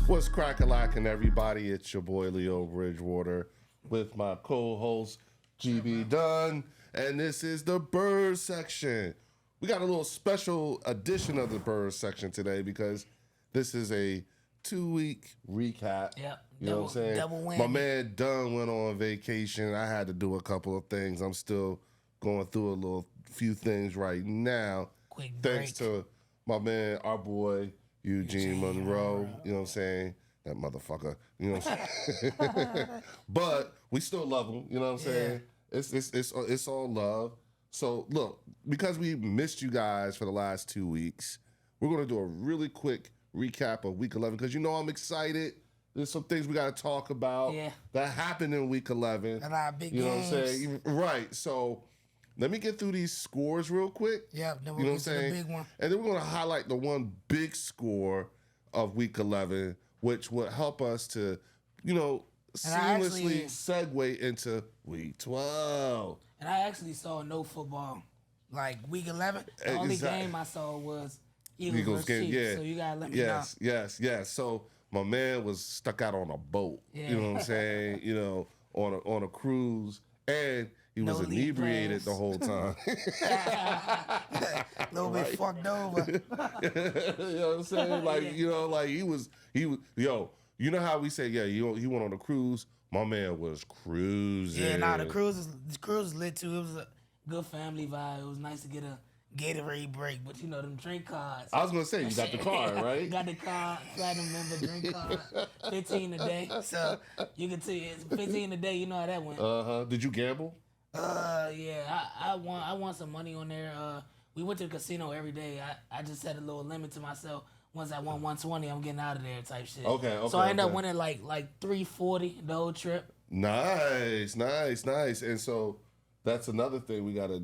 What's crack-a-lackin', everybody? It's your boy Leo Bridgewater with my co-host GB Dunn, and this is the Bird Section. We got a little special edition of the Bird Section today because this is a 2-week recap. Yep. You know what I'm saying? Double whammy. My man Dunn went on vacation. I had to do a couple of things. I'm still going through a few things right now. Quick Thanks break. to my man, our boy, Eugene Monroe. You know what I'm saying? That motherfucker. You know what I'm saying? But we still love him. You know what I'm saying? It's all love. So look, because we missed you guys for the last 2 weeks, we're gonna do a really quick recap of week 11 because I'm excited. There's some things we got to talk about that happened in week 11. A lot of big You know games. what I'm saying? Right. So let me get through these scores real quick. Yeah, then You know we'll what I'm get to the saying? big one. And then we're going to highlight the one big score of week 11, which would help us to, seamlessly segue into week 12. And I actually saw no football. Like week 11, the only game I saw was Eagles versus Chiefs. So you got to let me know. Yes. So my man was stuck out on a boat. Yeah. You know what I'm saying? On a cruise, and he was inebriated the whole time. A little bit fucked over. You know what I'm saying? Like, he was, you know how we say, he went on a cruise? My man was cruising. Yeah, the cruise was lit too. It was a good family vibe. It was nice to get a Gatorade break, but them drink cards. I was going to say, you got the card, right? Got the card, platinum member drink card, 15 a day. So you can see it's 15 a day. You know how that went. Did you gamble? Yeah, I won some money on there. We went to the casino every day. I just set a little limit to myself. Once I won 120, I'm getting out of there type shit. Okay. So I ended up winning like 340 the whole trip. Nice. And so that's another thing we gotta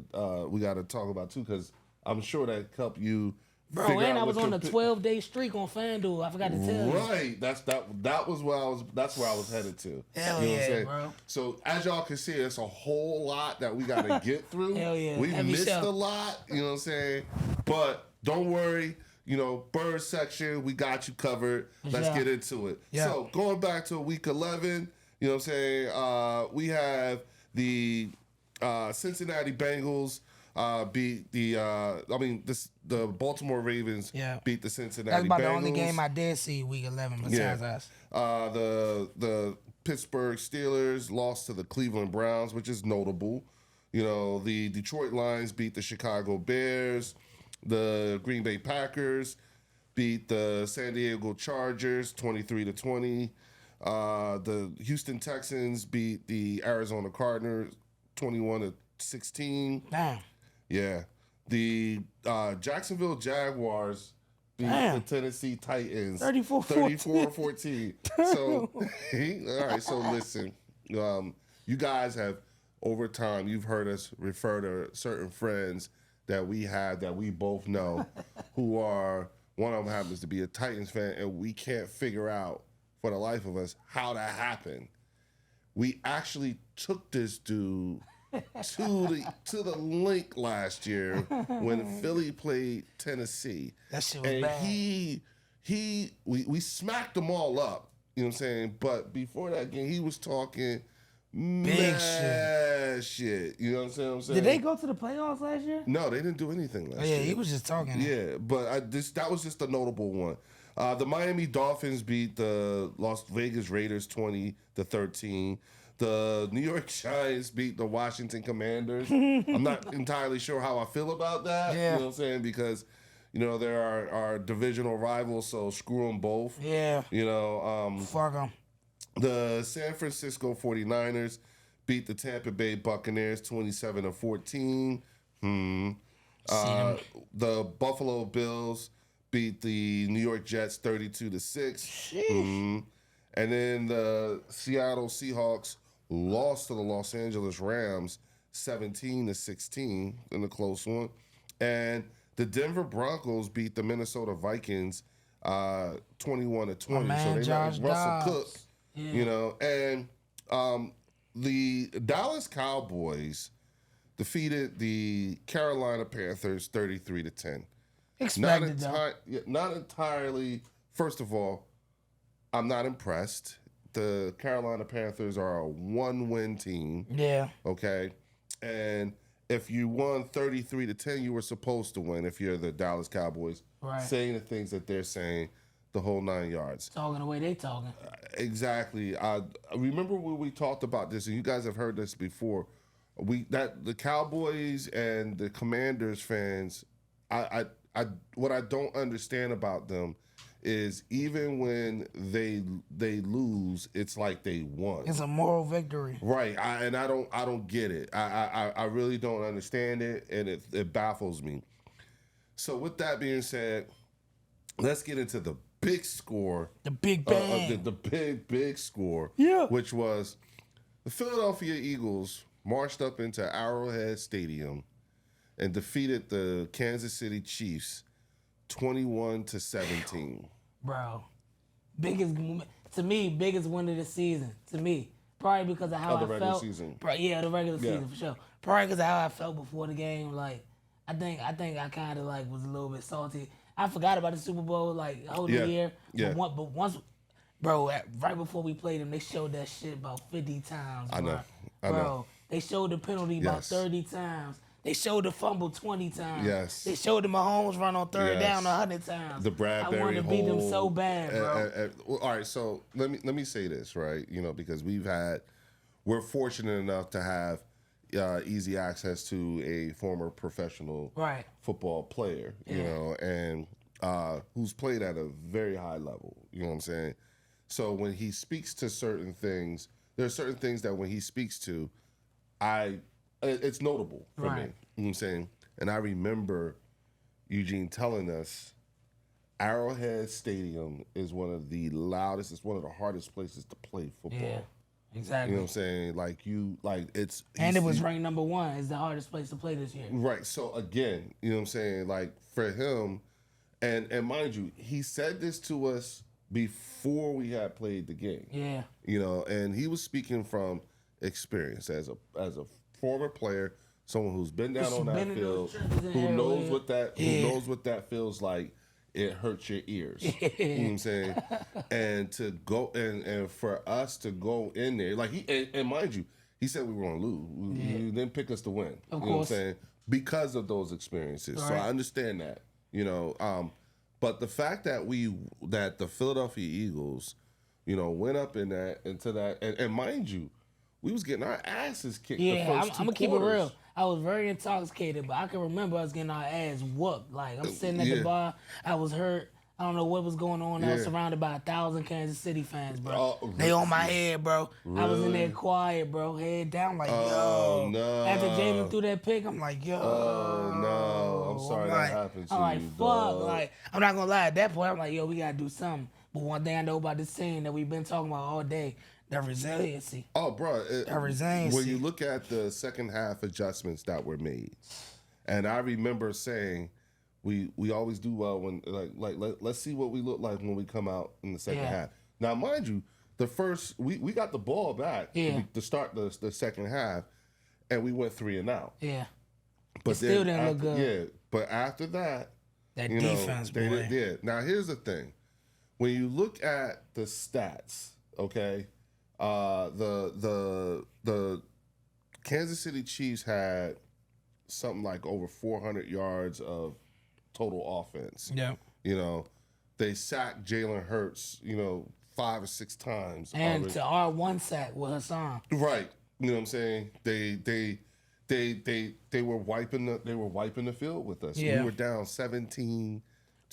talk about too, because I'm sure that helped you. Bro, and I was on a 12-day streak on FanDuel. I forgot to tell you. Right, that was where I was. That's where I was headed to. Hell you know what I'm saying? Bro. So as y'all can see, it's a whole lot that we got to get through. Hell yeah, we heavy missed show. a lot. You know what I'm saying? But don't worry. Bird section, we got you covered. Let's get into it. Yeah. So going back to week 11, you know what I'm saying? We have the Cincinnati Bengals. Beat the Baltimore Ravens beat the Cincinnati Bengals. That's about the only game I did see week 11 besides us. The Pittsburgh Steelers lost to the Cleveland Browns, which is notable. The Detroit Lions beat the Chicago Bears. The Green Bay Packers beat the San Diego Chargers 23-20. The Houston Texans beat the Arizona Cardinals 21-16. Damn. Yeah. The Jacksonville Jaguars beat the Tennessee Titans 34-14. So, all right. So listen, you guys have, over time, you've heard us refer to certain friends that we have that we both know who are, one of them happens to be a Titans fan, and we can't figure out for the life of us how that happened. We actually took this dude to the link last year when Philly played Tennessee. That shit was and bad. We smacked them all up, you know what I'm saying? But before that game, he was talking big shit. You know what I'm saying? Did they go to the playoffs last year? No, they didn't do anything last year. Yeah, he was just talking. Yeah, but that was just a notable one. The Miami Dolphins beat the Las Vegas Raiders 20-13. The New York Giants beat the Washington Commanders. I'm not entirely sure how I feel about that. Yeah. You know what I'm saying? Because, they're our divisional rivals, so screw them both. Yeah. Fuck them. The San Francisco 49ers beat the Tampa Bay Buccaneers 27-14. The Buffalo Bills beat the New York Jets 32-6. And then the Seattle Seahawks lost to the Los Angeles Rams 17-16 in a close one. And the Denver Broncos beat the Minnesota Vikings 21-20. So they Josh let Russell Dobbs. cook. Yeah. And the Dallas Cowboys defeated the Carolina Panthers 33-10. Expected, Not entirely. First of all, I'm not impressed. The Carolina Panthers are a 1-win team. Yeah. Okay. And if you won 33-10, you were supposed to win if you're the Dallas Cowboys. Right. Saying the things that they're saying, the whole 9 yards. Talking the way they talking. Exactly. I remember when we talked about this, and you guys have heard this before. The Cowboys and the Commanders fans, what I don't understand about them is even when they lose, it's like they won. It's a moral victory, right? I don't get it. I really don't understand it, and it baffles me. So with that being said, let's get into the big score, the big bang, the big score, yeah, which was the Philadelphia Eagles marched up into Arrowhead Stadium and defeated the Kansas City Chiefs 21-17. Bro, biggest win of the season to me. Probably because of how I felt. Season. Yeah, the regular season for sure. Probably because of how I felt before the game. Like, I think I kind of like was a little bit salty. I forgot about the Super Bowl like the whole year. Yeah. But once, bro, right before we played them, they showed that shit about 50 times. Bro. I know. They showed the penalty about 30 times. They showed the fumble 20 times. Yes. They showed the Mahomes run on third down 100 times. The Bradbury I wanted to beat them so bad, bro. All right, so let me say this, right? Because we're fortunate enough to have easy access to a former professional football player, and who's played at a very high level. You know what I'm saying? So when he speaks to certain things, there are certain things that when he speaks to, it's notable for me. You know what I'm saying? And I remember Eugene telling us Arrowhead Stadium is one of the loudest, it's one of the hardest places to play football. Yeah, exactly. You know what I'm saying? And it was ranked number 1. It's the hardest place to play this year. Right. So again, you know what I'm saying? Like for him, and mind you, he said this to us before we had played the game. Yeah. And he was speaking from experience as a former player, someone who's been down on that field, who knows what that feels like. It hurts your ears. You know what I'm saying? And to go and for us to go in there, like and mind you, he said we were gonna lose. He didn't pick us to win. Of course. Know what I'm saying? Because of those experiences. Right. So I understand that. But the fact that the Philadelphia Eagles, went up into that, and mind you, we was getting our asses kicked. Yeah, the first I'm gonna keep it real. I was very intoxicated, but I can remember us getting our ass whooped. Like I'm sitting at the bar, I was hurt. I don't know what was going on. I was surrounded by 1,000 Kansas City fans, bro. They on my head, bro. Really? I was in there quiet, bro, head down, like yo. No. After Jalen threw that pick, I'm like yo. Oh no, I'm sorry that happened to you. I'm like fuck, dog. Like I'm not gonna lie. At that point, I'm like yo, we gotta do something. But one thing I know about this team that we've been talking about all day. The resiliency. Oh, bro. The resiliency. When you look at the second half adjustments that were made, and I remember saying, we always do well when let's see what we look like when we come out in the second half. Now, mind you, we got the ball back to start the second half, and we went 3 and out. Yeah. But it still didn't look good. Yeah. But after that, defense, boy. They did. Now, here's the thing: when you look at the stats, okay. The Kansas City Chiefs had something like over 400 yards of total offense. Yeah. They sacked Jalen Hurts, 5 or 6 times. And already. to our 1 sack with Hassan. Right. You know what I'm saying? They were wiping the field with us. Yeah. We were down 17-7.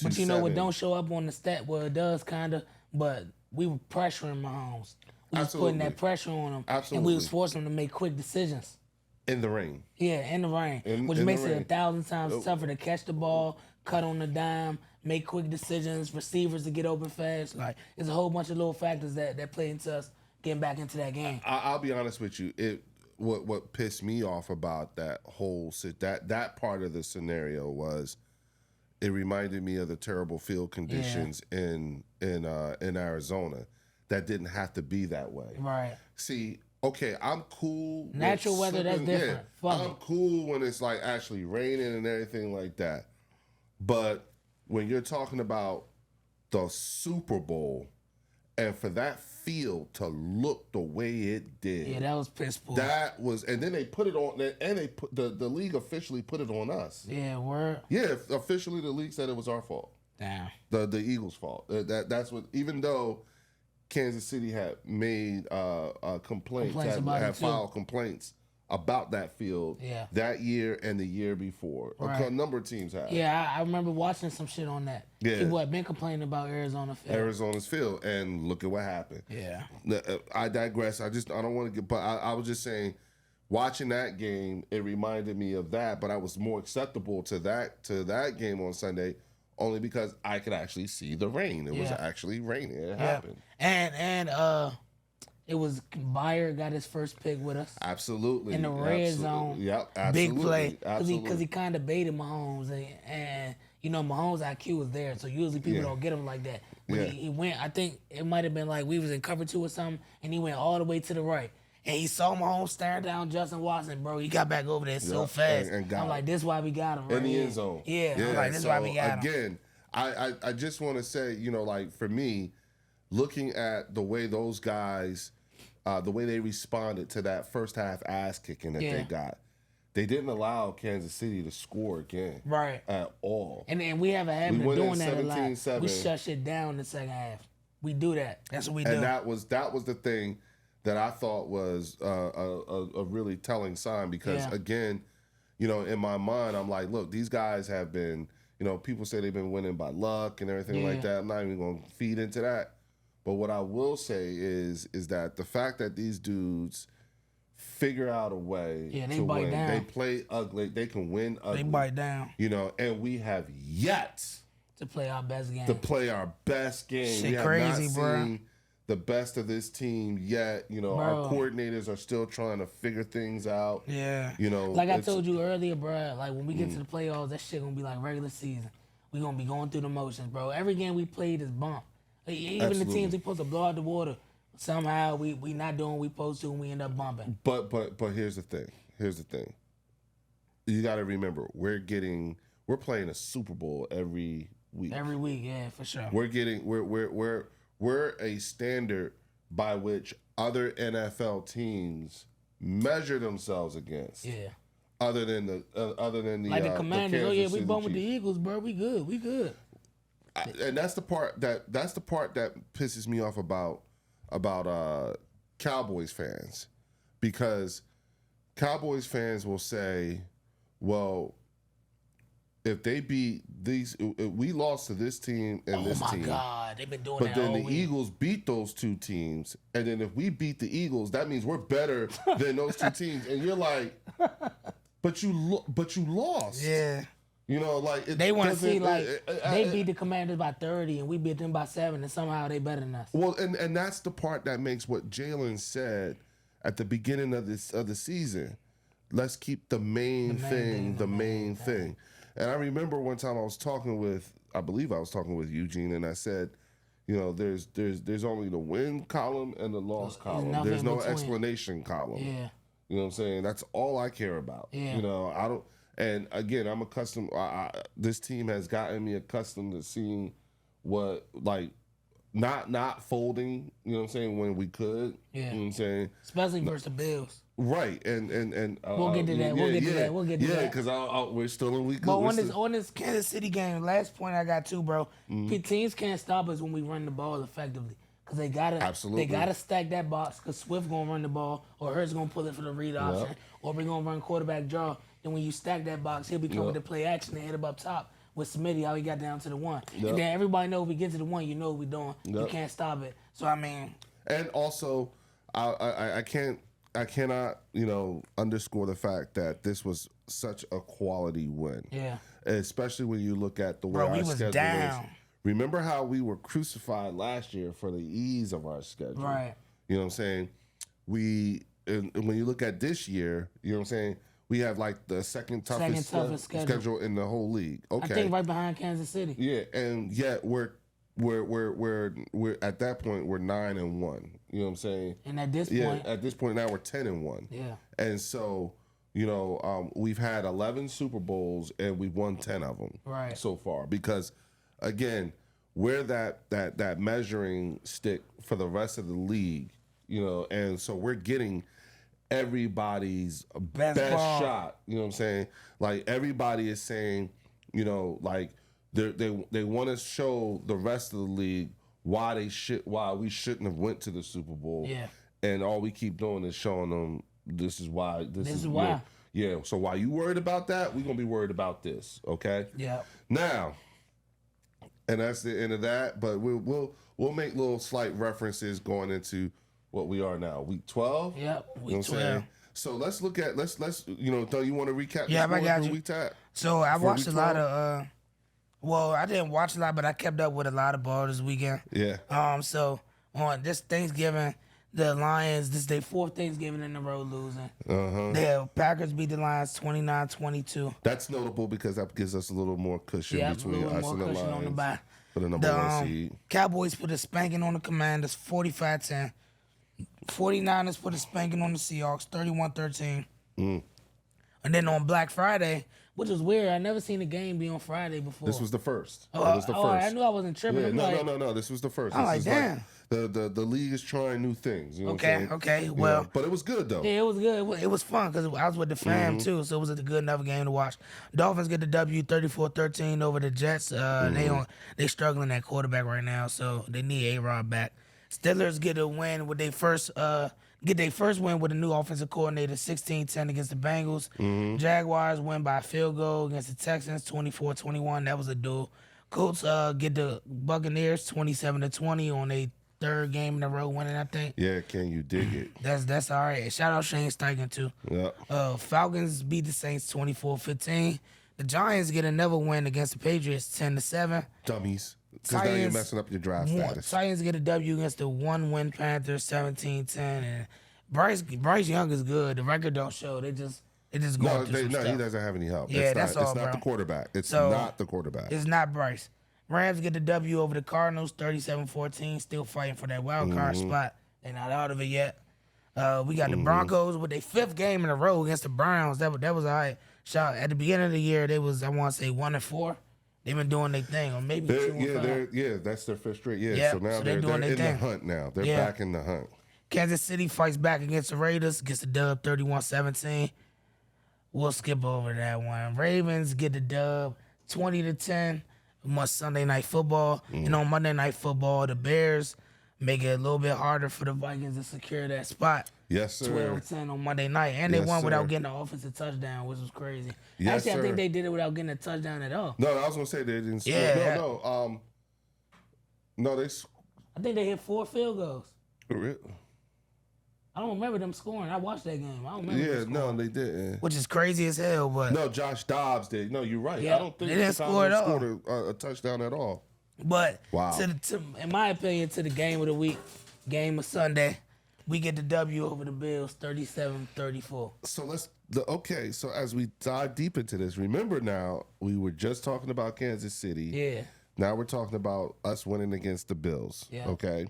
But it don't show up on the stat. Well, it does kind of, but we were pressuring Mahomes. We was putting that pressure on him. Absolutely. And we was forcing him to make quick decisions. In the rain. Yeah, in the rain. Which makes it 1,000 times tougher to catch the ball, cut on the dime, make quick decisions, receivers to get open fast. Like, there's a whole bunch of little factors that play into us getting back into that game. I'll be honest with you. What pissed me off about that whole that part of the scenario was it reminded me of the terrible field conditions in Arizona. That didn't have to be that way. Right. See, okay, I'm cool. Natural weather, that's different. Yeah, I'm cool when it's like actually raining and everything like that. But when you're talking about the Super Bowl And for that field to look the way it did. Yeah, that was piss poor. That was, and then they put it on, and they put the league officially put it on us. Yeah, word. Yeah, officially the league said it was our fault. Damn. The Eagles' fault. That's what, even though Kansas City had made complaints had filed complaints about that field that year and the year before. Right. A number of teams have. Yeah, I remember watching some shit on that. Yeah. People had been complaining about Arizona's field, and look at what happened. Yeah. I digress. I don't want to get, but I was just saying, watching that game, it reminded me of that, but I was more acceptable to that game on Sunday only because I could actually see the rain. It was actually raining. It happened. And it was Bayer got his first pick with us. Absolutely. In the red zone. Yep, absolutely. Big play. Absolutely. Because he kind of baited Mahomes. And Mahomes' IQ was there. So usually people don't get him like that. When he went, I think it might have been like we was in cover 2 or something, and he went all the way to the right. And he saw Mahomes staring down Justin Watson, bro. He got back over there so fast. And I'm like, this is why we got him. Right in the end zone. Yeah. I'm like, this is why we got him. Again, I just want to say, like for me, looking at the way those guys, the way they responded to that first half ass kicking that they got, they didn't allow Kansas City to score again, right, at all. And we have a habit of doing that a lot. We shut shit down in the second half. We do that. That's what we do. And that was the thing that I thought was a really telling sign because again, in my mind, I'm like, look, these guys have been, people say they've been winning by luck and everything like that. I'm not even going to feed into that. But what I will say is that the fact that these dudes figure out a way to win. Down. They play ugly. They can win ugly. They bite down. And we have yet to play our best game. Shit, we have crazy, not bro. Seen the best of this team yet. Our coordinators are still trying to figure things out. Yeah. Like I told you earlier, bro, like when we get to the playoffs, that shit gonna be like regular season. We gonna be going through the motions, bro. Every game we played is bump. Even the teams we supposed to blow out the water, somehow we not doing what we supposed to and we end up bumping. But here's the thing. You got to remember, we're playing a Super Bowl every week. Every week, yeah, for sure. We're a standard by which other NFL teams measure themselves against. Yeah. Other than the like the Commanders. We bumped with the Eagles, bro. We good. And that's the part that pisses me off about Cowboys fans, because Cowboys fans will say, well, if they beat these, if we lost to this team and this team. Oh my God, they've been doing that. But then the Eagles beat those two teams, and then if we beat the Eagles, that means we're better than those two teams. And you're like, but you lost. Yeah. They want to see they beat the Commanders by 30 and we beat them by 7, and somehow they better than us. Well, and that's the part that makes what Jalen said at the beginning of the season. Let's keep the main thing. And I remember one time I believe I was talking with Eugene, and I said, there's only the win column and the loss column. There's no explanation column. Yeah. You know what I'm saying? That's all I care about. Yeah. I don't. And again, I'm accustomed. This team has gotten me accustomed to seeing what, like, not folding. You know what I'm saying? When we could. Yeah. You know what I'm saying? Especially versus the Bills. Right. And we'll get to that. We'll get to that. Yeah, because we're still in week. But on this Kansas City game, last point I got too, bro. Teams can't stop us when we run the ball effectively. Because they gotta stack that box, because Swift gonna run the ball, or Hurts gonna pull it for the read option, or we're gonna run quarterback draw. Then when you stack that box, he'll be coming to play action and hit him up top with Smitty, how he got down to the 1. And then everybody know if we get to the 1, you know what we're doing. You can't stop it. So I mean. And also, I cannot underscore the fact that this was such a quality win. Yeah. Especially when you look at the way our schedule is. Remember how we were crucified last year for the ease of our schedule. Right. You know what I'm saying? And when you look at this year, you know what I'm saying? We have like the second toughest schedule in the whole league. Okay. I think right behind Kansas City. Yeah, and yet we're at that point we're 9-1. You know what I'm saying? And at this point now we're 10-1. Yeah. And so, we've had 11 Super Bowls and we've won 10 of them right so far, because again, we're that measuring stick for the rest of the league, you know, and so we're getting everybody's best shot. You know what I'm saying? Like everybody is saying, you know, like they want to show the rest of the league why we shouldn't have went to the Super Bowl. Yeah. And all we keep doing is showing them this is why. This is why. Yeah. So while you worried about that, we're gonna be worried about this. Okay. Yeah. Now, and that's the end of that. But we'll make little slight references going into what we are now, week 12. Yep. Week 12. So let's look at let's you know. Do you want to recap? Yeah, I got you. Week 10? So I watched a lot of. Well, I didn't watch a lot, but I kept up with a lot of ball this weekend. Yeah. So on this Thanksgiving, the Lions, this is their 4th Thanksgiving in a row losing. The Packers beat the Lions 29-22. That's notable because that gives us a little more cushion between us and the Lions on the bye. For the number 1 seed. Cowboys put a spanking on the Commanders, 45-10. 49ers put a spanking on the Seahawks, 31-13. And then on Black Friday, which was weird, I never seen a game be on Friday before. This was the first. Oh, I knew I wasn't tripping. Yeah, no. This was the first. I'm like, damn. Like the league is trying new things. You know what I'm saying? Okay. Well, but it was good though. Yeah, it was good. It was fun because I was with the fam too, so it was a good enough game to watch. Dolphins get the W 34-13 over the Jets. They struggling at quarterback right now, so they need A-Rod back. Steelers get a win with their first win with a new offensive coordinator, 16-10 against the Bengals. Jaguars win by a field goal against the Texans, 24-21. That was a duel. Colts get the Buccaneers 27-20 on a 3rd game in a row winning, I think. Yeah, can you dig it? That's all right. Shout out Shane Steichen too. Yeah. Falcons beat the Saints 24-15. The Giants get another win against the Patriots 10-7. Dummies. Because now you're messing up your draft status. Titans get a W against the 1-win Panthers 17-10. And Bryce Young is good. The record don't show. They just going through some stuff. He doesn't have any help. Yeah, that's all, It's not bro. the quarterback. It's not the quarterback. It's not Bryce. Rams get the W over the Cardinals 37-14. Still fighting for that wild card spot. They're not out of it yet. We got the Broncos with their 5th game in a row against the Browns. That was all right. At the beginning of the year, they was, I want to say, 1-4. They've been doing their thing, or maybe 2-5. That's their 5th straight. Yeah, yep. So now they're in the hunt now. They're back in the hunt. Kansas City fights back against the Raiders, gets the dub 31-17. We'll skip over that one. Ravens get the dub 20-10. Sunday Night Football. And on Monday Night Football, the Bears make it a little bit harder for the Vikings to secure that spot. Yes, sir. 12-10 on Monday night. And they won without getting an offensive touchdown, which was crazy. Yes, Actually, I think they did it without getting a touchdown at all. No, I was going to say they didn't score. Yeah. No, they... I think they hit 4 field goals. Really? I don't remember them scoring. I watched that game. I don't remember them scoring. No, they didn't. Which is crazy as hell, but... No, Josh Dobbs did. No, you're right. Yeah, I don't think they didn't score at all. Scored a touchdown at all. But, wow. In my opinion, to the game of the week, game of Sunday, we get the W over the Bills, 37-34. So so as we dive deep into this, remember now, we were just talking about Kansas City. Yeah. Now we're talking about us winning against the Bills. Yeah. Okay.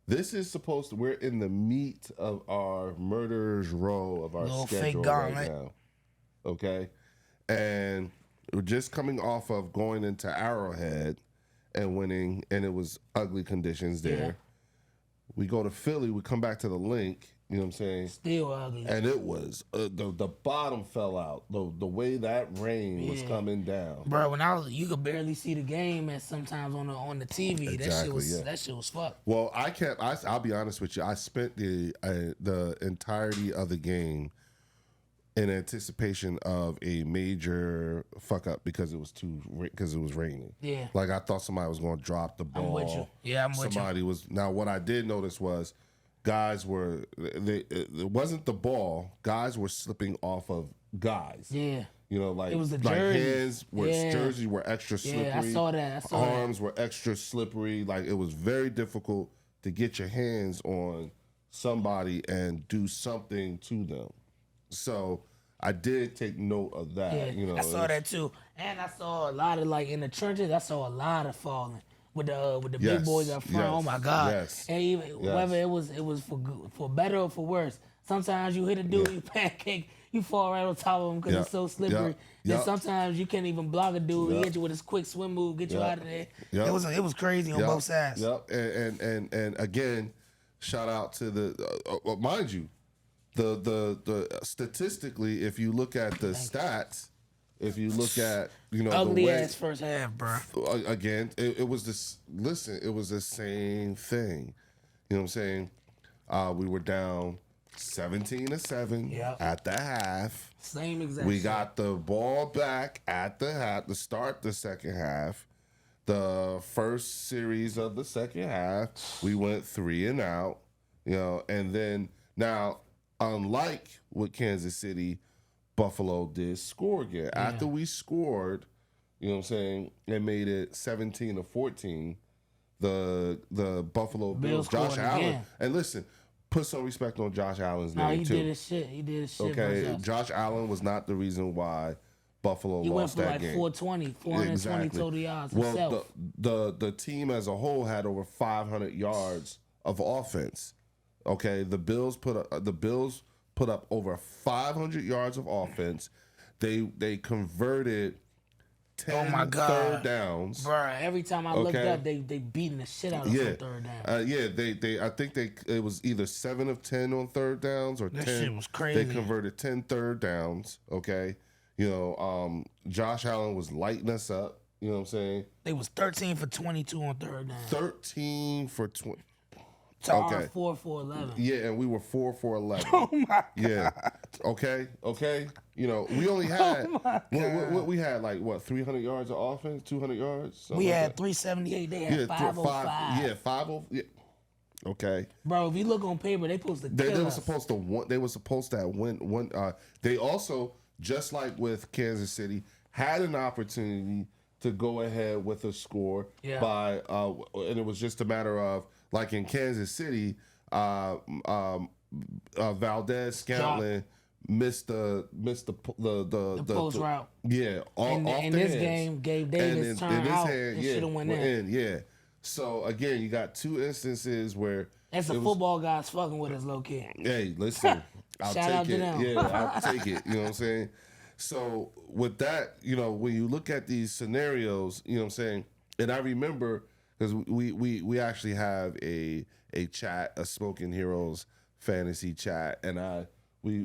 This is we're in the meat of our murderer's row of our schedule right now. Okay. And we're just coming off of going into Arrowhead and winning, and it was ugly conditions there. Yeah. We go to Philly, we come back to the Link, you know what I'm saying? Still ugly. And it was, the bottom fell out. The way that rain was coming down. Bro, you could barely see the game sometimes on the TV. Exactly, that shit was fucked. Well, I'll be honest with you, I spent the entirety of the game in anticipation of a major fuck up because it was raining. Yeah. Like I thought somebody was going to drop the ball. I'm with you. Yeah, I'm with you. Somebody was. Now what I did notice was guys it wasn't the ball. Guys were slipping off of guys. Yeah. You know, like it was the hands jerseys were extra slippery. Yeah, I saw that. Arms were extra slippery. Like it was very difficult to get your hands on somebody and do something to them. So I did take note of that. Yeah, you know, I saw that too, and I saw a lot of in the trenches. I saw a lot of falling with the big boys up front. Oh my God! Yes. And even whether it was for better or for worse. Sometimes you hit a dude, you you fall right on top of him because it's so slippery. And sometimes you can't even block a dude. He hit you with his quick swim move, get you out of there. It was crazy on both sides. And again, shout out to the mind you, the statistically, if you look at the stats, if you look at ugly ass first half, bro. Again, it was this. Listen, it was the same thing. You know what I'm saying? We were down 17-7 at the half. Same exact. We got the ball back at the half to start the second half. The first series of the second half, we went 3 and out. And then now, unlike with Kansas City, Buffalo did score again. After we scored, you know what I'm saying, and made it 17-14, the Buffalo Bills, Josh Allen. Again. And listen, put some respect on Josh Allen's name, too. He did his shit. Okay, Josh Allen was not the reason why Buffalo lost that game. He went for like 420 total yards himself. Well, the team as a whole had over 500 yards of offense. Okay, the Bills put up over 500 yards of offense. They converted 10 third downs. Bro, every time I looked up, they beating the shit out of some third down. I think it was either 7 of 10 on third downs or that 10. Shit was crazy. They converted 10 third downs. Okay, Josh Allen was lighting us up. You know what I'm saying? They was 13 for 22 on third down. 13 for 20. To our 4 for 11. Yeah, and we were 4 for 11. Oh my God. Yeah. Okay. We only had what we had, like, 300 yards of offense, 200 yards. We had 378. They had 505. Yeah, 50. Yeah. Okay. Bro, if you look on paper, they supposed to kill they were us. supposed to. They were supposed to win one. They also, just like with Kansas City, had an opportunity to go ahead with a score by, and it was just a matter of, like in Kansas City, Valdez Scantling missed the post route. Yeah, in this game, Gabe Davis turned out and should have went in. Yeah. So again, you got 2 instances where that's the football guys fucking with us, low key. Hey, listen, I'll Shout take out it. To them. Yeah, I'll take it. You know what I'm saying? So with that, when you look at these scenarios, you know what I'm saying, and I remember. Because we actually have a chat, a Smoking Heroes fantasy chat, and we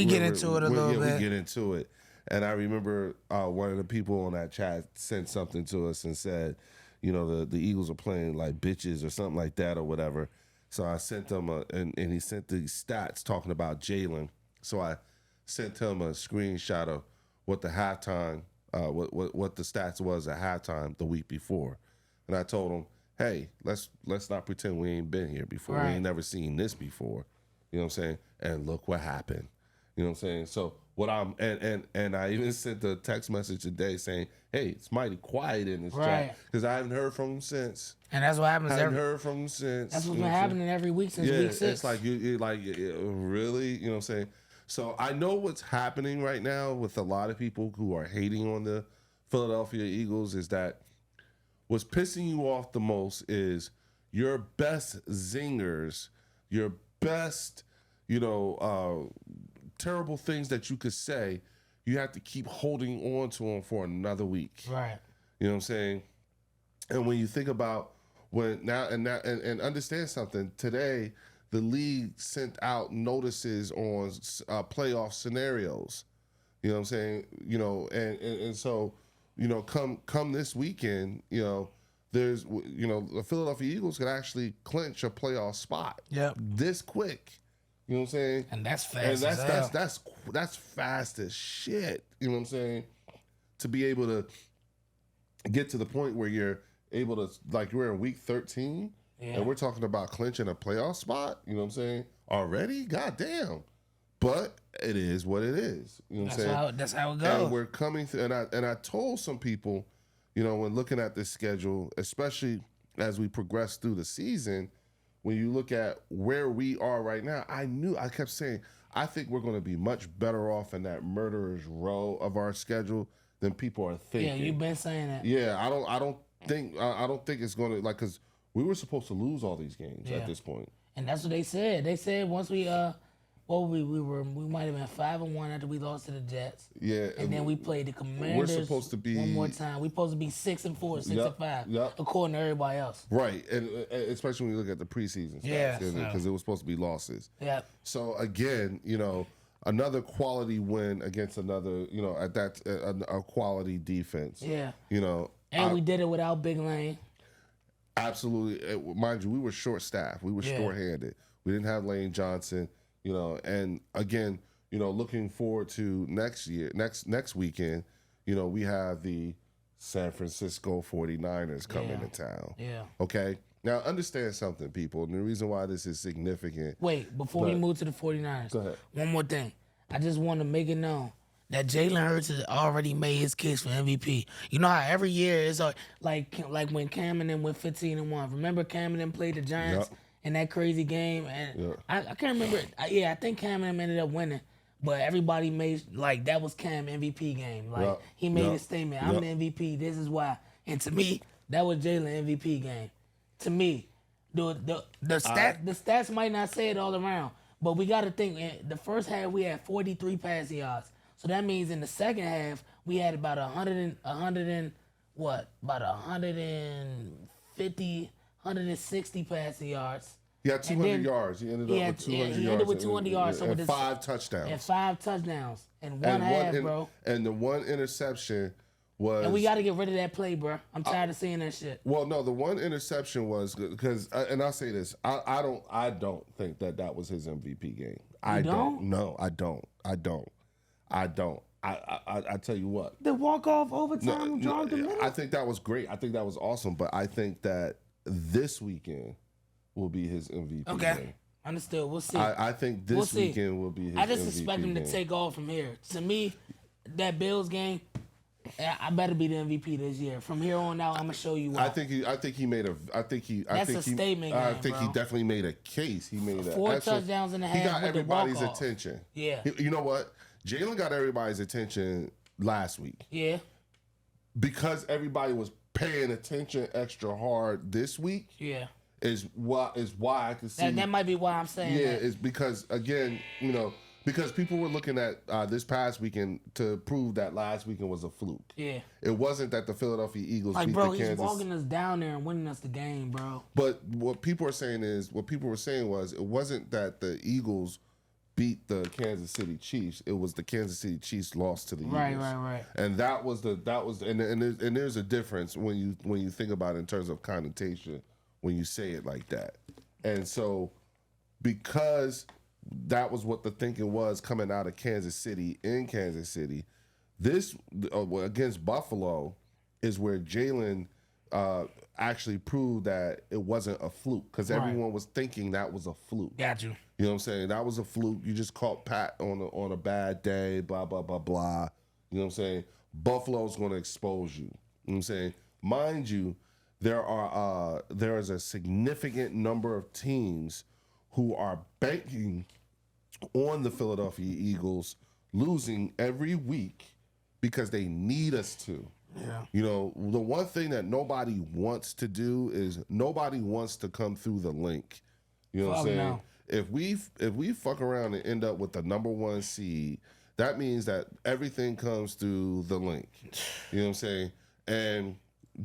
get into it a little bit. We get into it, and I remember one of the people on that chat sent something to us and said, the Eagles are playing like bitches or something like that or whatever. So I sent him and he sent the stats talking about Jalen. So I sent him a screenshot of what the halftime. What the stats was at halftime the week before, and I told him, "Hey, let's not pretend we ain't been here before. Right. We ain't never seen this before." You know what I'm saying? And look what happened. You know what I'm saying? So what I'm and I even sent a text message today saying, "Hey, it's mighty quiet in this chat because I haven't heard from him since." And that's what happens. I haven't heard from him since. That's what's been happening every week since week 6. It's like you like really. You know what I'm saying? So I know what's happening right now with a lot of people who are hating on the Philadelphia Eagles is that what's pissing you off the most is your best zingers, your best, terrible things that you could say, you have to keep holding on to them for another week. Right. You know what I'm saying? And when you think about and understand something, today the league sent out notices on playoff scenarios. You know what I'm saying? And so, come this weekend, there's, the Philadelphia Eagles could actually clinch a playoff spot. Yep. This quick. You know what I'm saying? And that's fast. That's fast as shit. You know what I'm saying? To be able to get to the point where you're able to, like, we're in week 13. Yeah. And we're talking about clinching a playoff spot, you know what I'm saying? Already? Goddamn. But it is what it is. You know what I'm saying? That's how it goes. And we're coming through, and I told some people, when looking at this schedule, especially as we progress through the season, when you look at where we are right now, I kept saying, I think we're going to be much better off in that murderer's row of our schedule than people are thinking. Yeah, you've been saying that. Yeah, I don't think it's going to, like, because we were supposed to lose all these games at this point. And that's what they said. They said once we Well, we might have been 5-1 after we lost to the Jets. Yeah, and then we played the Commanders. We're supposed to be one more time. We're supposed to be 6-4, 6-5, according to everybody else. Right, and especially when you look at the preseason stats, because it was supposed to be losses. Yeah. So again, another quality win against another, at that a quality defense. Yeah. And we did it without Big Lane. Absolutely, mind you, we were short-staffed. We were short-handed. We didn't have Lane Johnson. And again, looking forward to next weekend, we have the San Francisco 49ers coming to town. Yeah. Okay? Now, understand something, people, and the reason why this is significant. Wait, before we move to the 49ers, go ahead. One more thing. I just want to make it known that Jalen Hurts has already made his case for MVP. You know how every year it's like when Cam and them went 15-1. Remember Cam and them played the Giants? Yep. In that crazy game, and I can't remember. I think Cam and him ended up winning, but everybody made that was Cam MVP game. He made a statement. I'm the MVP. This is why. And to me, that was Jalen MVP game. To me, the stats might not say it all around, but we got to think. In the first half we had 43 passing yards, so that means in the second half we had about 160 passing yards. He had 200 yards. He ended up with 200 yards. He ended with 200 yards. And 5 touchdowns. And 5 touchdowns. And one half, bro. And the one interception was... And we got to get rid of that play, bro. I'm tired of seeing that shit. Well, no, the one interception was... Because, and I'll say this. I don't think that was his MVP game. I don't? No, I don't. I tell you what. The walk-off overtime dropped the minute? I think that was great. I think that was awesome. But I think that this weekend will be his MVP game. Understood. We'll see. I think this weekend will be his MVP I just expect him to take off from here. To me, that Bills game, I better be the MVP this year. From here on out, I'm gonna show you why. I think he made a. That's a statement game, I think he definitely made a case. He made 4 touchdowns and a half. He got everybody's the walk-off. attention. Yeah. You know what? Jalen got everybody's attention last week. Yeah. Because everybody was paying attention extra hard this week. Yeah. Is why I can see that might be why I'm saying that. It's because again, because people were looking at this past weekend to prove that last weekend was a fluke. Yeah. It wasn't that the Philadelphia Eagles beat the Kansas. He's walking us down there and winning us the game, bro. But what people were saying was it wasn't that the Eagles beat the Kansas City Chiefs. It was the Kansas City Chiefs lost to the Eagles. Right. And there's a difference when you think about it in terms of connotation when you say it like that. And so because that was what the thinking was coming out of Kansas City in Kansas City, this against Buffalo is where Jalen actually proved that it wasn't a fluke because everyone was thinking that was a fluke. Got you. You know what I'm saying? That was a fluke. You just caught Pat on a bad day, blah, blah, blah, blah. You know what I'm saying? Buffalo's going to expose you. You know what I'm saying? Mind you, there is a significant number of teams who are banking on the Philadelphia Eagles losing every week because they need us to. Yeah. The one thing that nobody wants to do is nobody wants to come through the link. You know what I'm saying? No. If we fuck around and end up with the number 1 seed, that means that everything comes through the link. You know what I'm saying? And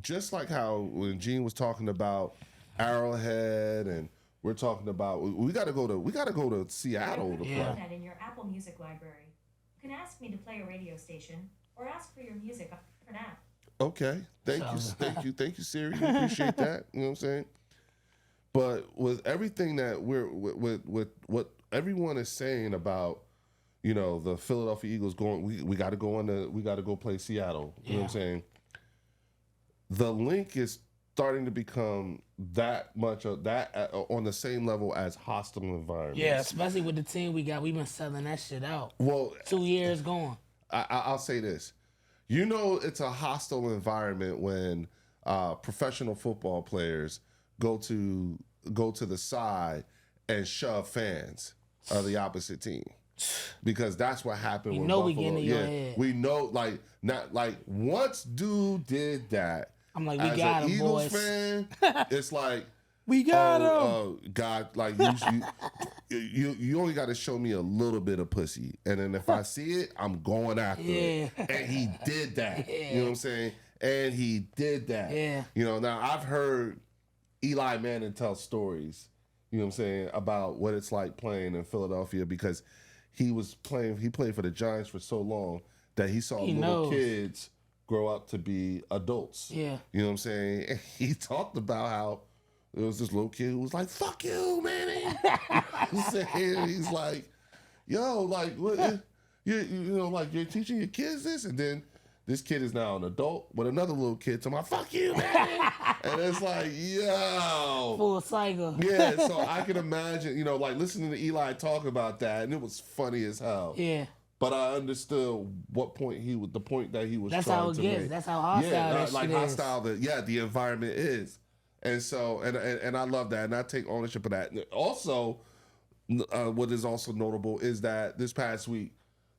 just like how when Gene was talking about Arrowhead and we're talking about we got to go to Seattle to play. In your Apple Music library, you can ask me to play a radio station or ask for your music for now. Okay, thank you, Siri. We appreciate that. You know what I'm saying? But with everything that with what everyone is saying about, the Philadelphia Eagles going, we got to go play Seattle. You know what I'm saying? The link is starting to become that much of that on the same level as hostile environments. Yeah, especially with the team we got. We've been selling that shit out. Well, 2 years gone. I'll say this. It's a hostile environment when professional football players go to the side and shove fans of the opposite team. Because that's what happened with Buffalo. We getting in your head. We know, once dude did that, I'm like, we got him, Eagles boys. fan, it's like, We got him. God, like you only got to show me a little bit of pussy, and then if I see it, I'm going after it. And he did that. You know what I'm saying? And he did that. Yeah. You know, now I've heard Eli Manning tell stories, you know what I'm saying, about what it's like playing in Philadelphia because he played for the Giants for so long that he saw little kids grow up to be adults. Yeah. You know what I'm saying? And he talked about how there was this little kid who was like, "Fuck you, Manny." He's like, "Yo, like, what, you know, like you're teaching your kids this," and then this kid is now an adult with another little kid talking about, "Fuck you, man." And it's like, yo. Full cycle. Yeah, so I can imagine, you know, like listening to Eli talk about that, and it was funny as hell. Yeah. But I understood the point that he was That's trying how it to gets. make. That's how hostile that like shit hostile the environment is. And so, and I love that, and I take ownership of that. Also, what is also notable is that this past week,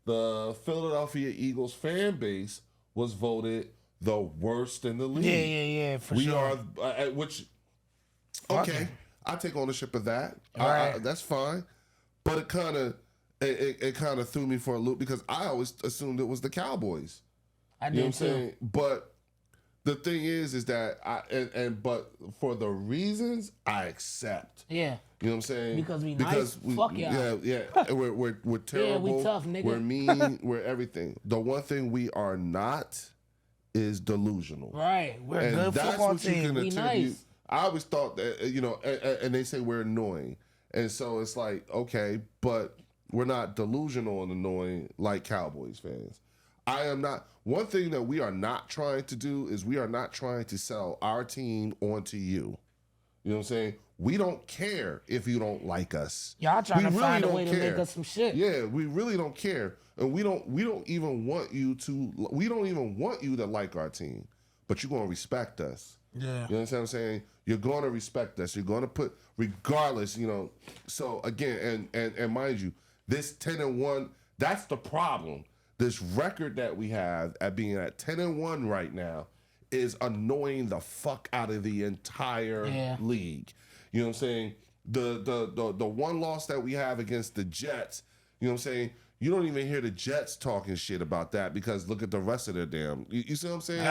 the Philadelphia Eagles fan base was voted the worst in the league. Yeah, for sure. We are, okay, I take ownership of that. Right. That's fine. But it kind of threw me for a loop because I always assumed it was the Cowboys. I did You know what I'm too. saying? But the thing is that but for the reasons I accept. Yeah. You know what I'm saying? Because we nice. Fuck y'all. Yeah. We're terrible. Yeah, we tough, nigga. We're mean. We're everything. The one thing we are not is delusional. Right. We're a good that's football what you team. can We attribute. nice. I always thought that, you know, and they say we're annoying. And so it's like, okay, but we're not delusional and annoying like Cowboys fans. I am not. One thing that we are not trying to do is we are not trying to sell our team onto you. You know what I'm saying? We don't care if you don't like us. Y'all trying to find a way to care. make us some shit. Yeah, we really don't care. And we don't even want you to like our team. But you're gonna respect us. Yeah. You understand what I'm saying? You're gonna respect us. You're gonna put regardless, you know. So again, and mind you, this 10-1, that's the problem. This record that we have at being at 10-1 right now is annoying the fuck out of the entire league. You know what I'm saying? The one loss that we have against the Jets, you know what I'm saying? You don't even hear the Jets talking shit about that because look at the rest of their damn. You see what I'm saying?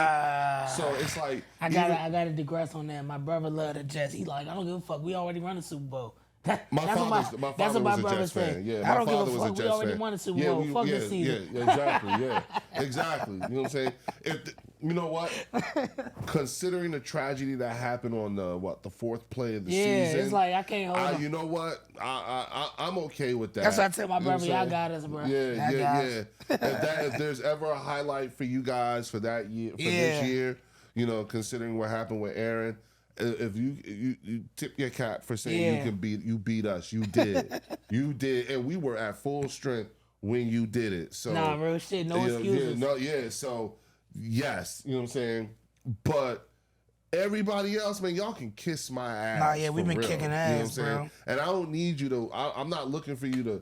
So it's like I gotta digress on that. My brother loved the Jets. He like, I don't give a fuck. We already run the Super Bowl. My father was a Jets fan. Yeah, I don't my father give a was a fuck. Jets We already fan. won the Super Bowl. Fuck this season. Yeah, exactly. Yeah, exactly. You know what I'm saying? You know what? Considering the tragedy that happened on the fourth play of the season, it's like I can't hold on. You know what? I'm okay with that. That's what I tell my brother. You know y'all got us, bro. Yeah. If there's ever a highlight for you guys for that year, for this year, you know, considering what happened with Aaron. If you tip your cap for saying you beat us, you did, and we were at full strength when you did it. So nah, real shit, no excuses. So yes, you know what I'm saying, but everybody else, man, y'all can kiss my ass. Nah, yeah, we've been real, kicking ass, you know what I'm bro. saying? And I don't need you to. I'm not looking for you to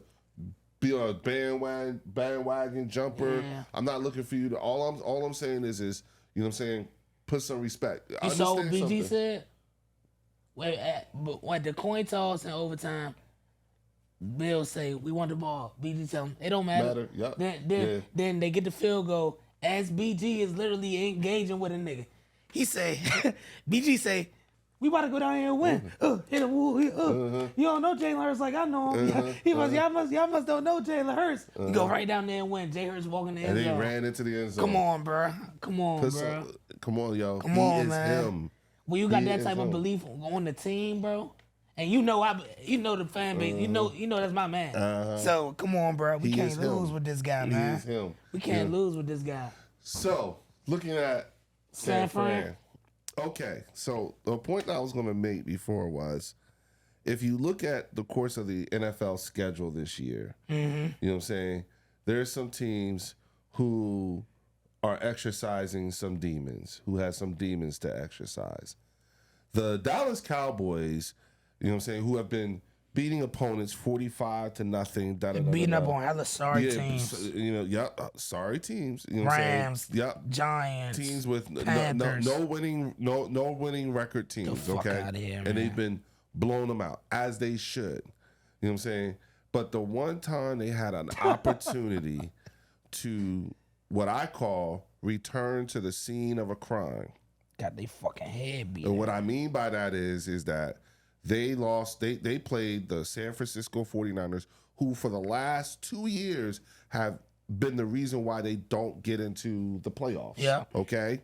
be a bandwagon jumper. Yeah. I'm not looking for you to. All I'm saying is you know what I'm saying. Put some respect. You saw what BG said? When the coin toss in overtime, Bill say, we want the ball. BG tell him, it don't matter. Yep. Then they get the field goal. As BG is literally engaging with a nigga. He say, BG say, we about to go down here and win. Hit a woo. You don't know Jalen Hurts like I know him. Y'all must don't know Jalen Hurts. You go right down there and win. Jalen Hurts walking the end zone. And he ran into the end zone. Come on, bro. Come on, bro. Come on, yo. Come on, is man. him. When you got that type of belief on the team, bro, and you know the fan base, you know that's my man. So come on, bro. We can't lose with this guy, man. He is him. We can't lose with this guy. So looking at San Fran. Okay, so the point that I was going to make before was, if you look at the course of the NFL schedule this year, you know what I'm saying, there's some teams who are exercising some demons, who has some demons to exercise. The Dallas Cowboys, you know what I'm saying, who have been beating opponents 45-0. Beating up on hella sorry teams. You know, sorry teams. You know Rams, what I'm saying? Giants, teams with Panthers. no winning record teams. The fuck okay, outta here, and man. they've been blown them out, as they should. You know what I'm saying? But the one time they had an opportunity to, what I call, return to the scene of a crime. Got they fucking head beat. And what I mean by that is that they lost, they played the San Francisco 49ers, who for the last 2 years have been the reason why they don't get into the playoffs. Yeah. Okay?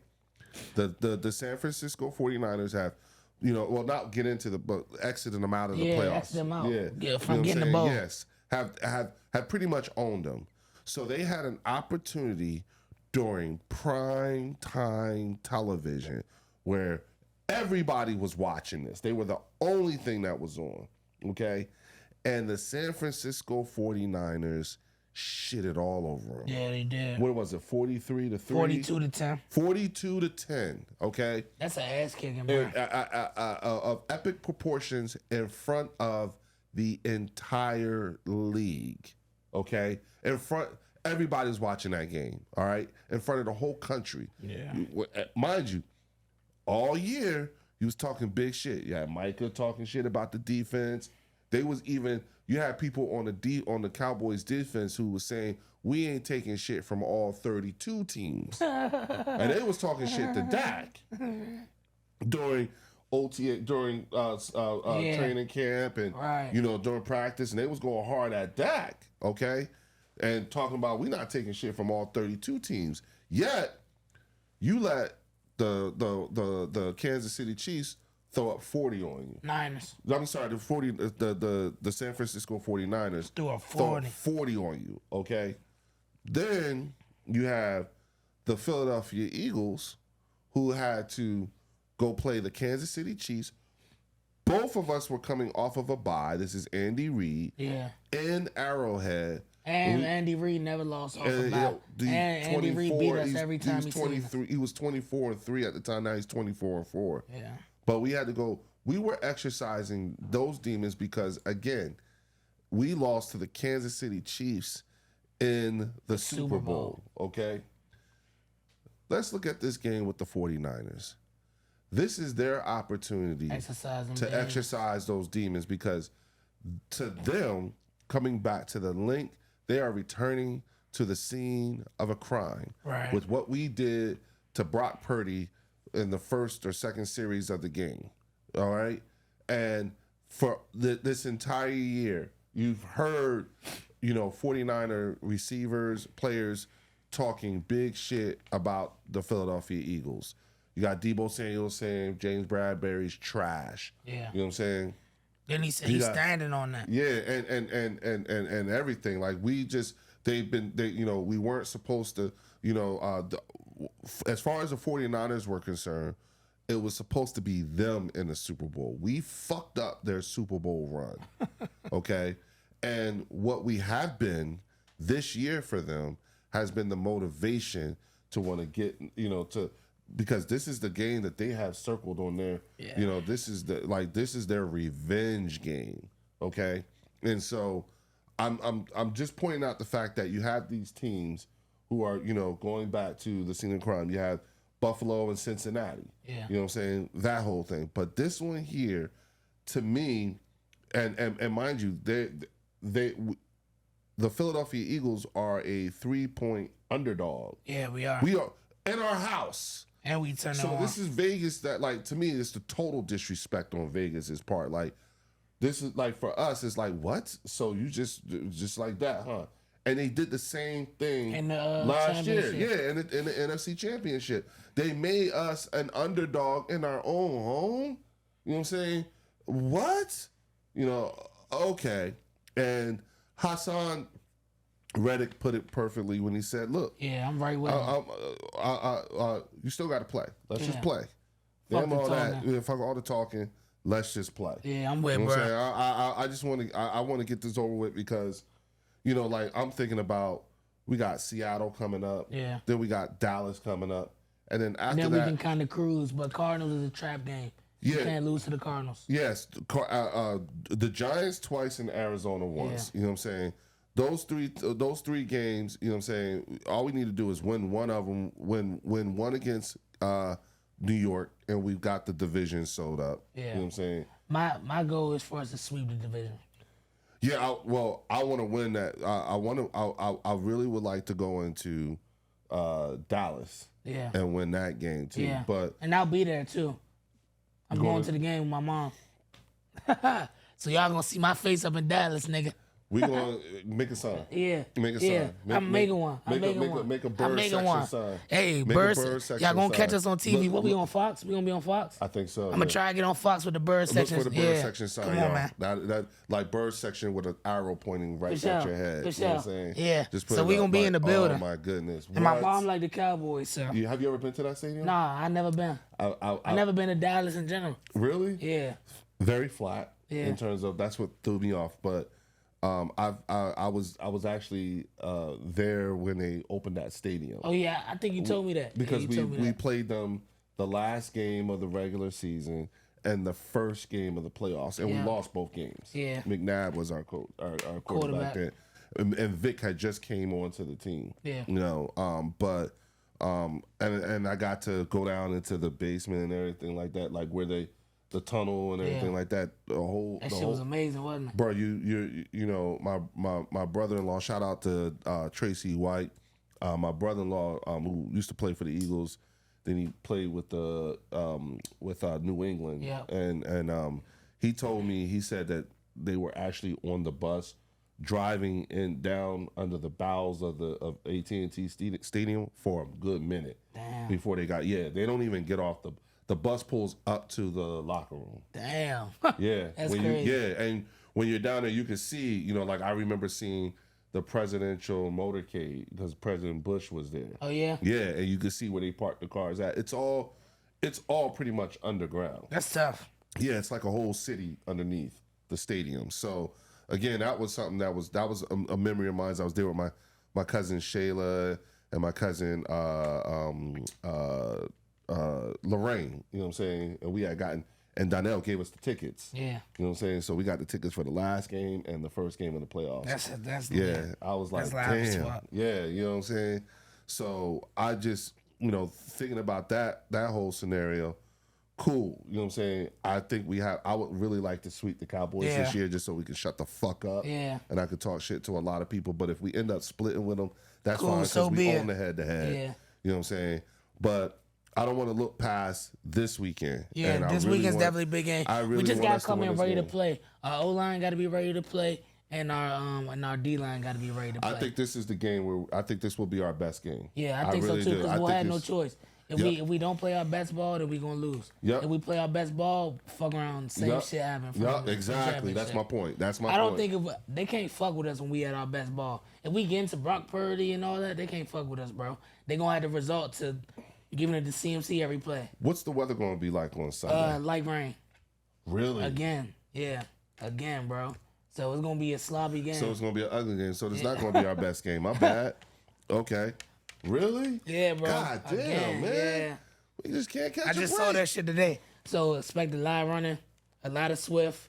The San Francisco 49ers have, not get into but exiting them out of the playoffs. Exit them out. Yeah, from getting the ball. Yes, have pretty much owned them. So they had an opportunity during prime time television where everybody was watching this. They were the only thing that was on, okay? And the San Francisco 49ers shitted all over them. Yeah, they did. What was it, 43-3? 42-10. 42-10, okay? That's an ass kicking, man. Of epic proportions in front of the entire league, okay? Everybody's watching that game, all right? In front of the whole country. Yeah. Mind you, all year, you was talking big shit. You had Micah talking shit about the defense. You had people on the Cowboys defense who was saying, we ain't taking shit from all 32 teams. And they was talking shit to Dak during OTA, during training camp and, during practice. And they was going hard at Dak, okay? And talking about, we not taking shit from all 32 teams. Yet, you let the Kansas City Chiefs throw up 40 on you. Niners. I'm sorry, the San Francisco 49ers threw up 40 on you, okay? Then you have the Philadelphia Eagles who had to go play the Kansas City Chiefs. Both of us were coming off of a bye. This is Andy Reid. Yeah. In Arrowhead. And Andy Reid never lost off a bye. And Andy Reid beat us every time he seen us. He was 24-3 at the time. Now he's 24-4. Yeah. But we had to go. We were exercising those demons because, again, we lost to the Kansas City Chiefs in the Super Bowl. Okay? Let's look at this game with the 49ers. This is their opportunity to exercise those demons because to them, coming back to the link, they are returning to the scene of a crime. Right. With what we did to Brock Purdy in the first or second series of the game. All right? And for this entire year, you've heard, 49er receivers, players talking big shit about the Philadelphia Eagles. You got Deebo Samuel saying James Bradbury's trash. Yeah. You know what I'm saying? Then he said he's standing on that. Yeah, and everything. Like we weren't supposed to, as far as the 49ers were concerned, it was supposed to be them in the Super Bowl. We fucked up their Super Bowl run. Okay? And what we have been this year for them has been the motivation to want to get, because this is the game that they have circled on their, this is their revenge game, okay? And so I'm just pointing out the fact that you have these teams who are, going back to the scene of crime. You have Buffalo and Cincinnati. Yeah. You know what I'm saying? That whole thing. But this one here, to me, and mind you, the Philadelphia Eagles are a 3-point underdog. Yeah, we are. We are in our house. And we turn So this is Vegas that, to me, it's the total disrespect on Vegas's part. This is, for us, it's what? So you just like that, huh? And they did the same thing in the last year. Yeah, in the NFC Championship. They made us an underdog in our own home. You know what I'm saying? What? Okay. And Hassan Reddick put it perfectly when he said, look. Yeah, I'm right with him. You still got to play. Let's just play. Fuck Damn all that. Fuck all the talking. Let's just play. Yeah, I'm with you know bro. What I'm saying? I just want to. I want to get this over with because, I'm thinking about we got Seattle coming up. Yeah. Then we got Dallas coming up, and then after then that, we can kind of cruise. But Cardinals is a trap game. Yeah. You can't lose to the Cardinals. Yes, the Giants twice and Arizona once. Yeah. You know what I'm saying? Those three games. You know what I'm saying? All we need to do is win one of them. Win one against New York and we've got the division sold up. Yeah. You know what I'm saying? My goal is for us to sweep the division. Yeah, I want to win that. I really would like to go into Dallas. Yeah. And win that game too. Yeah. But and I'll be there too. I'm going to the game with my mom. So y'all gonna see my face up in Dallas, nigga. We gonna make a sign. Yeah. Make a sign. I'm making one. Make a bird section sign. Hey, bird section. Y'all gonna catch us on TV. What we on Fox? We gonna be on Fox? I think so. I'm gonna try to get on Fox with the bird section. Look for the bird section sign, Come y'all. on, man. That like bird section with an arrow pointing right at your head. For you know what I'm saying? Yeah. Just put so we gonna be in the building. Oh my goodness. And my mom like the Cowboys, so. Have you ever been to that stadium? Nah, I never been. I never been to Dallas in general. Really? Yeah. Very flat in terms of that's what threw me off, but. I was actually there when they opened that stadium. Oh yeah, I think you told me that. Because we played them the last game of the regular season and the first game of the playoffs, and we lost both games. Yeah, McNabb was our quarterback then, and Vic had just came onto the team. Yeah, you know, and I got to go down into the basement and everything like that, like where the tunnel and everything like that. That shit was amazing, wasn't it? Bro, you know, my brother-in-law, shout out to Tracy White, my brother-in-law who used to play for the Eagles, then he played with the New England. Yeah. And he told me, he said that they were actually on the bus driving down under the bowels of AT&T Stadium for a good minute. Damn. Before they they don't even get off the bus pulls up to the locker room. Damn. Yeah. That's crazy. And when you're down there, you can see, you know, like I remember seeing the presidential motorcade because President Bush was there. Oh yeah. Yeah, and you can see where they parked the cars at. It's all pretty much underground. That's tough. Yeah, it's like a whole city underneath the stadium. So again, that was something that was a memory of mine. I was there with my cousin Shayla and my cousin Lorraine, you know what I'm saying? And we had gotten, and Donnell gave us the tickets. Yeah. You know what I'm saying? So we got the tickets for the last game and the first game of the playoffs. That's I was like, damn. Yeah, you know what I'm saying? So I just, you know, thinking about that whole scenario, cool. You know what I'm saying? I think I would really like to sweep the Cowboys this year just so we can shut the fuck up. Yeah. And I could talk shit to a lot of people. But if we end up splitting with them, that's cool, fine because so we own the head-to-head. Yeah. You know what I'm saying? But I don't want to look past this weekend. Yeah, and this weekend's definitely big game. We just got to come in ready to play. Our O-line got to be ready to play, and our D-line got to be ready to play. I think this is the game where I think this will be our best game. Yeah, I think so too, because we'll have no choice. If we don't play our best ball, then we're going to lose. If we play our best ball, fuck around, same shit happen. Exactly. That's my point. I don't think they can't fuck with us when we at our best ball. If we get into Brock Purdy and all that, they can't fuck with us, bro. They going to have the result to giving it to CMC every play. What's the weather going to be like on Sunday? Light rain. Really? Again, bro. So it's going to be a sloppy game. So it's going to be an ugly game. So it's not going to be our best game. My bad. Okay. Really? Yeah, bro. God damn, man. Yeah. We just can't catch I just saw that shit today. So expect a lot of running, a lot of Swift,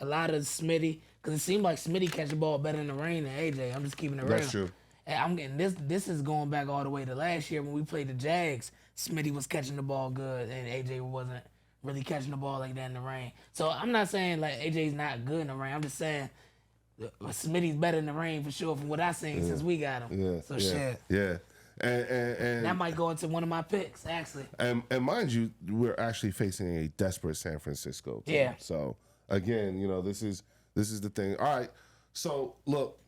a lot of Smitty. Because it seemed like Smitty catch the ball better in the rain than AJ. I'm just keeping it real. That's true. And I'm getting this is going back all the way to last year when we played the Jags. Smitty was catching the ball good and AJ wasn't really catching the ball like that in the rain. So I'm not saying like AJ's not good in the rain. I'm just saying Smitty's better in the rain for sure from what I've seen since we got him. Yeah. So shit. Yeah. And that might go into one of my picks, actually. And mind you, we're actually facing a desperate San Francisco team. Yeah. So again, you know, this is the thing. All right. So look,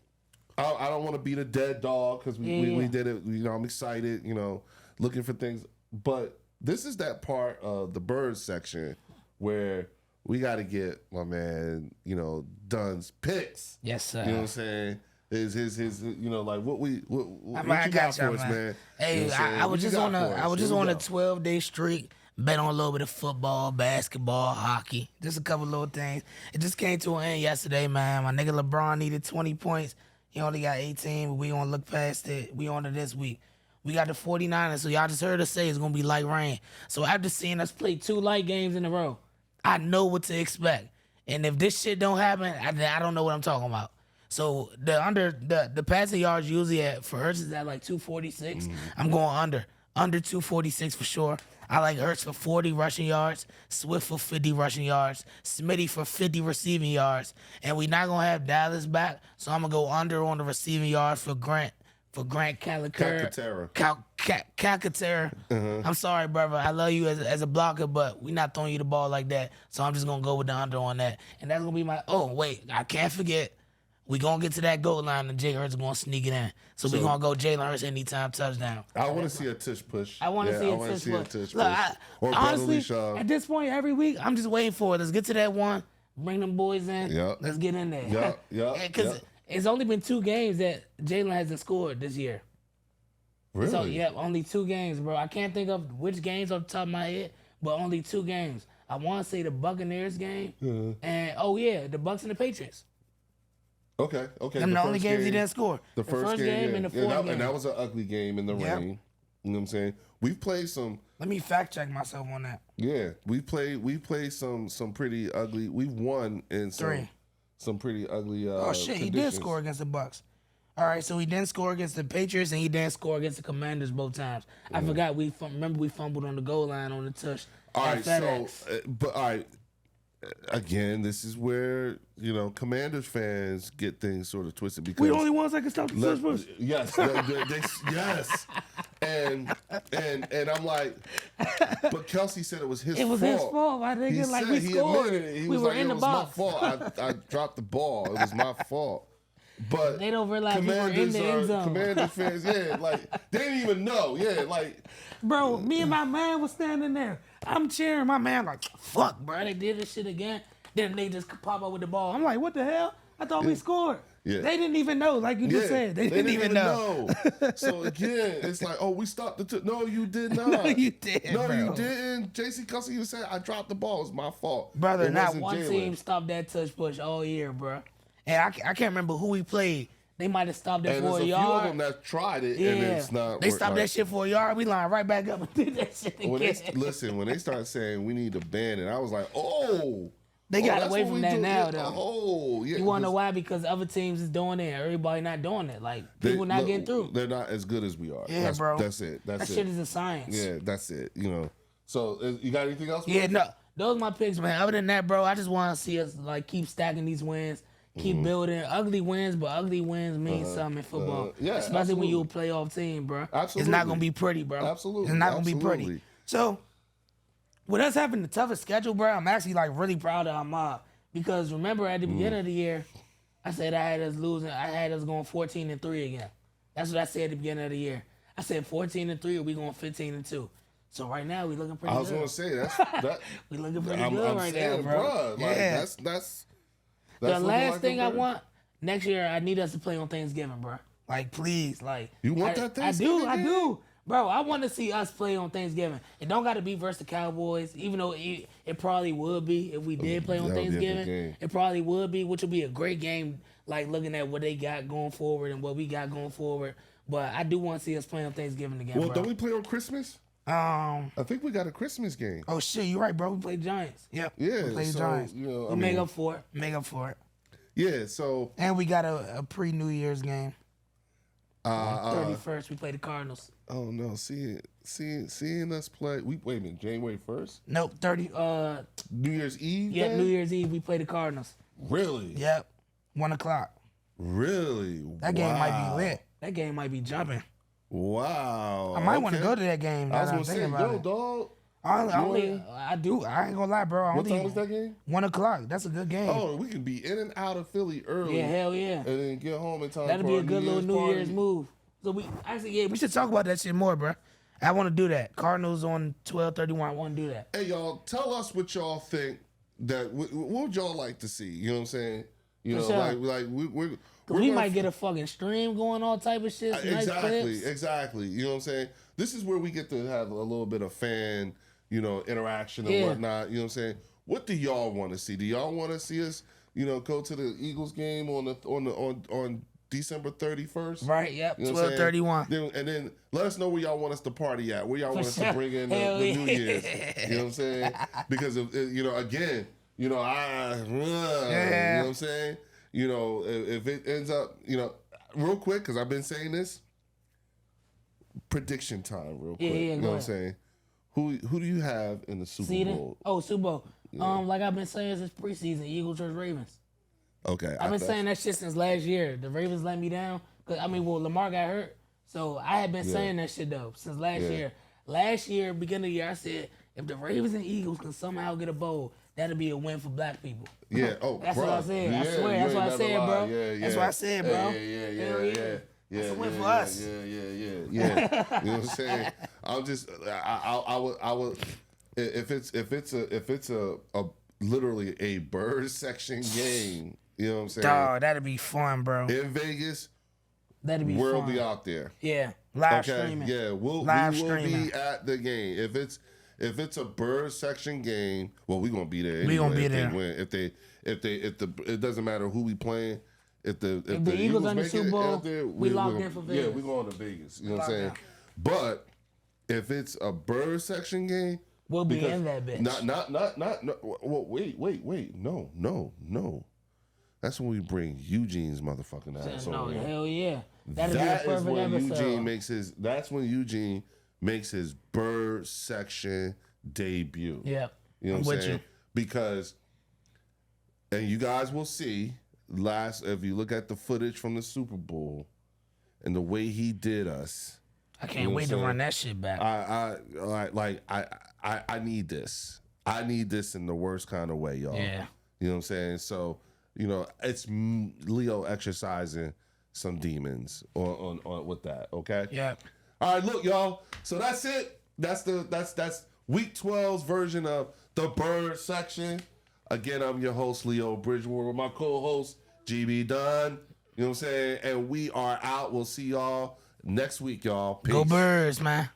I don't want to beat a dead dog because we did it. You know, I'm excited. You know, looking for things. But this is that part of the bird section where we got to get my man, you know, Dunn's picks. Yes, sir. You know what I'm saying? His you know, like what you I got for us, man. Hey, you know I was just on a 12-day streak. Bet on a little bit of football, basketball, hockey, just a couple little things. It just came to an end yesterday, man. My nigga LeBron needed 20 points. He only got 18, but we gonna look past it. We on to this week. We got the 49ers, so y'all just heard us say it's gonna be light rain. So after seeing us play 2 light games in a row, I know what to expect. And if this shit don't happen, I don't know what I'm talking about. So the passing yards usually for Hurts is at like 246. I'm going under 246 for sure. I like Hurts for 40 rushing yards, Swift for 50 rushing yards, Smitty for 50 receiving yards. And we not going to have Dallas back, so I'm going to go under on the receiving yards for Grant Calcaterra. I'm sorry, brother. I love you as a blocker, but we not throwing you the ball like that. So I'm just going to go with the under on that. And that's going to be my... Oh, wait. I can't forget. We going to get to that goal line, and Jalen Hurts going to sneak it in. So we going to go Jalen Hurts anytime touchdown. I want to see a tush push. I want to see a tush push. Look, or honestly, at this point, every week, I'm just waiting for it. Let's get to that one. Bring them boys in. Yep. Let's get in there. Yep. Because it's only been 2 games that Jalen hasn't scored this year. Really? So, only 2 games, bro. I can't think of which games off the top of my head, but only 2 games. I want to say the Buccaneers game, and the Bucks and the Patriots. Okay. Them the only games he didn't score. The first game and the fourth game. And that was an ugly game in the rain. You know what I'm saying? We've played some. Let me fact check myself on that. Yeah, we played some pretty ugly. We've won in some pretty ugly. He did score against the Bucks. All right, so he didn't score against the Patriots and he didn't score against the Commanders both times. I forgot we fumbled on the goal line on the touch. All right, but all right. Again, this is where Commanders fans get things sort of twisted because we the only ones that can stop the touch push. Yes, yes, and I'm like, but Kelsey said it was his fault. It was his fault. I think we scored. He was were like, in the box. It was my fault. I dropped the ball. It was my fault. But they don't realize we were in the end zone. Commanders fans, they didn't even know. Bro, me and my man was standing there. I'm cheering. My man like, fuck, bro. They did this shit again. Then they just pop up with the ball. I'm like, what the hell? I thought we scored. Yeah. They didn't even know, like you just said. They didn't even know. So again, it's like, oh, we stopped no, you did not. No, you didn't. No, you didn't. J.C. Kelsey, you said I dropped the ball. It's my fault. Brother, not one team stopped that touch push all year, bro. And I can't remember who we played. They might have stopped it for a yard. And there's a few of them that tried it, and it's not. They stopped that shit for a yard. We lined right back up and did that shit again. When they started saying we need to ban it, I was like, oh. They got away from that now, though. Oh, yeah. You want to know why? Because other teams is doing it. Everybody not doing it. Like, people not getting through. They're not as good as we are. Yeah, bro. That's it. That shit is a science. Yeah, that's it. So, you got anything else? Yeah, no. Those are my picks, man. Other than that, bro, I just want to see us, keep stacking these wins. Keep building ugly wins, but ugly wins mean something in football. Especially when you're a playoff team, bro. Absolutely. It's not going to be pretty, bro. Absolutely. It's not going to be pretty. So, with us having the toughest schedule, bro, I'm actually, really proud of our mob. Because remember, at the beginning of the year, I said I had us going 14-3 again. That's what I said at the beginning of the year. I said 14-3, or we going 15-2. So right now, we looking pretty good. I was going to say, that. We looking pretty good right now, bro. That's the last thing I want next year, I need us to play on Thanksgiving, bro. Please, you want that Thanksgiving? I do, bro. I want to see us play on Thanksgiving. It don't got to be versus the Cowboys, even though it probably would be if we did play on Thanksgiving. It probably would be, which would be a great game. Looking at what they got going forward and what we got going forward. But I do want to see us play on Thanksgiving again. Well, bro. don't we play on Christmas? I think we got a Christmas game. Oh shit, you're right, bro. We played Giants. Yep. Yeah. We played Giants. We make up for it. Yeah, so... And we got a pre-New Year's game. 31st, we play the Cardinals. Oh, no. Seeing us play... Wait a minute. January 1st? Nope, 30... New Year's Eve? Yeah, New Year's Eve, we play the Cardinals. Really? Yep. 1 o'clock. Really? That game might be lit. That game might be jumping. Wow. I might want to go to that game. I was going to say, dog... I do. I ain't gonna lie, bro. What time was that game? 1 o'clock. That's a good game. Oh, we can be in and out of Philly early. Yeah, hell yeah. And then get home in time. That'll be a good little New Year's move. So we should talk about that shit more, bro. I want to do that. Cardinals on 12/31. I want to do that. Hey, y'all, tell us what y'all think. What would y'all like to see? You know what I'm saying? We might get a fucking stream going, all type of shit. Exactly. You know what I'm saying? This is where we get to have a little bit of fan, interaction and whatnot. You know what I'm saying? What do y'all want to see? Do y'all want to see us, go to the Eagles game on December 31st? Right. Yep. 12/31. And then let us know where y'all want us to party at. Where y'all want us to bring in the New Year's. You know what I'm saying? Because again, you know what I'm saying? If it ends up, real quick, because I've been saying this, prediction time, real quick. You know what I'm saying? Who do you have in the Super Bowl? Oh, Super Bowl. Yeah. Like I've been saying since preseason, Eagles versus Ravens. Okay. I've been saying that shit since last year. The Ravens let me down. Lamar got hurt. So I had been saying that shit though since last year. Last year, beginning of the year, I said if the Ravens and Eagles can somehow get a bowl, that'll be a win for black people. Yeah. Oh, that's what I said. I swear. That's what I said, bro. That's what I said, bro. Yeah. That's a win for us. Yeah. You know what I'm saying? I'm just, I would, if it's a literally a bird section game, you know what I'm saying? Dog, that'd be fun, bro. In Vegas, that'd be we'll fun. be out there. Yeah, live streaming. Yeah, we will be at the game. If it's a bird section game, well, we're gonna be there. Anyway, we gonna be there. It doesn't matter who we playing. If the Eagles on the Super Bowl, we locked in for Vegas. Yeah, we're going to Vegas. You know what I'm saying? But if it's a bird section game, we'll be in that bitch. No. Well, wait. No. That's when we bring Eugene's motherfucking ass over. No, hell yeah. That is when episode. That's when Eugene makes his bird section debut. Yeah. You know what I'm saying? Because, and you guys will see, if you look at the footage from the Super Bowl and the way he did us. I can't wait to run that shit back. I need this. I need this in the worst kind of way, y'all. Yeah. You know what I'm saying? So, it's Leo exercising some demons on with that, okay? Yeah. All right, look, y'all. So that's it. That's week 12's version of the bird section. Again, I'm your host, Leo Bridgewater, with my co-host, GB Dunn. You know what I'm saying? And we are out. We'll see y'all next week, y'all. Peace. Go Birds, man.